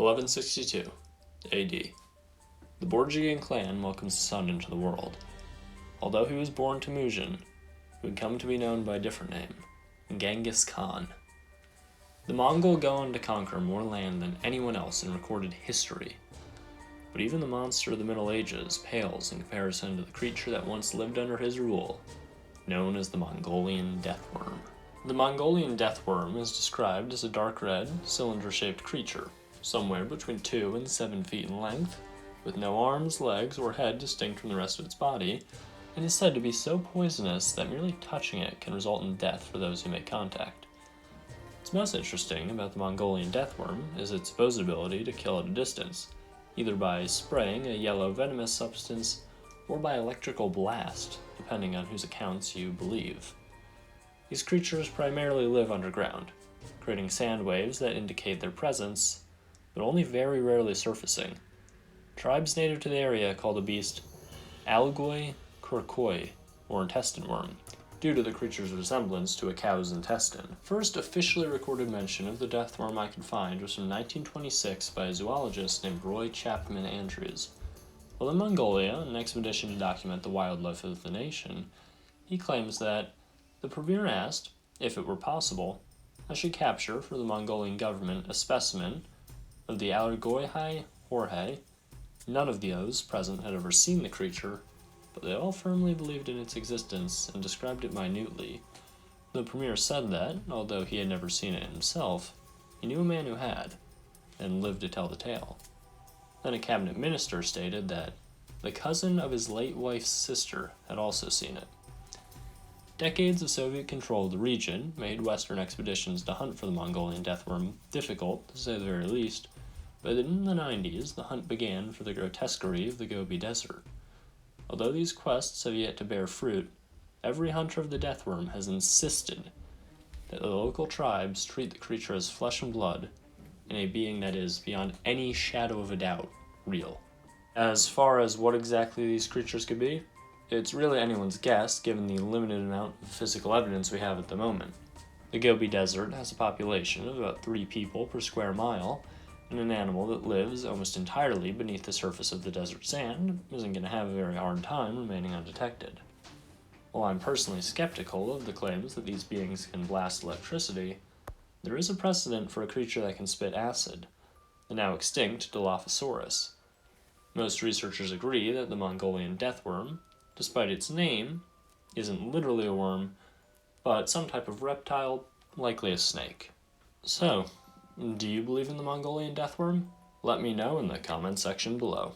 1162 AD. The Borgian clan welcomes a son into the world. Although he was born Temujin, he would come to be known by a different name, Genghis Khan. The Mongol go on to conquer more land than anyone else in recorded history. But even the monster of the Middle Ages pales in comparison to the creature that once lived under his rule, known as the Mongolian deathworm. The Mongolian deathworm is described as a dark red, cylinder-shaped creature, somewhere between 2 and 7 feet in length, with no arms, legs, or head distinct from the rest of its body, and is said to be so poisonous that merely touching it can result in death for those who make contact. What's most interesting about the Mongolian deathworm is its supposed ability to kill at a distance, either by spraying a yellow venomous substance or by electrical blast, depending on whose accounts you believe. These creatures primarily live underground, creating sand waves that indicate their presence, but only very rarely surfacing. Tribes native to the area call the beast Algoi Kurkoi, or intestine worm, due to the creature's resemblance to a cow's intestine. First officially recorded mention of the deathworm I could find was from 1926 by a zoologist named Roy Chapman Andrews. While in Mongolia, on an expedition to document the wildlife of the nation, he claims that the premier asked, if it were possible, I should capture for the Mongolian government a specimen of the Algoi Horhei. None of those present had ever seen the creature, but they all firmly believed in its existence and described it minutely. The premier said that, although he had never seen it himself, he knew a man who had, and lived to tell the tale. Then a cabinet minister stated that the cousin of his late wife's sister had also seen it. Decades of Soviet control of the region made Western expeditions to hunt for the Mongolian deathworm difficult, to say the very least, but in the 90s the hunt began for the grotesquerie of the Gobi Desert. Although these quests have yet to bear fruit, every hunter of the deathworm has insisted that the local tribes treat the creature as flesh and blood, and a being that is, beyond any shadow of a doubt, real. As far as what exactly these creatures could be, it's really anyone's guess given the limited amount of physical evidence we have at the moment. The Gobi Desert has a population of about 3 people per square mile, and an animal that lives almost entirely beneath the surface of the desert sand isn't going to have a very hard time remaining undetected. While I'm personally skeptical of the claims that these beings can blast electricity, there is a precedent for a creature that can spit acid, the now extinct Dilophosaurus. Most researchers agree that the Mongolian deathworm, despite its name, isn't literally a worm, but some type of reptile, likely a snake. So, do you believe in the Mongolian deathworm? Let me know in the comment section below.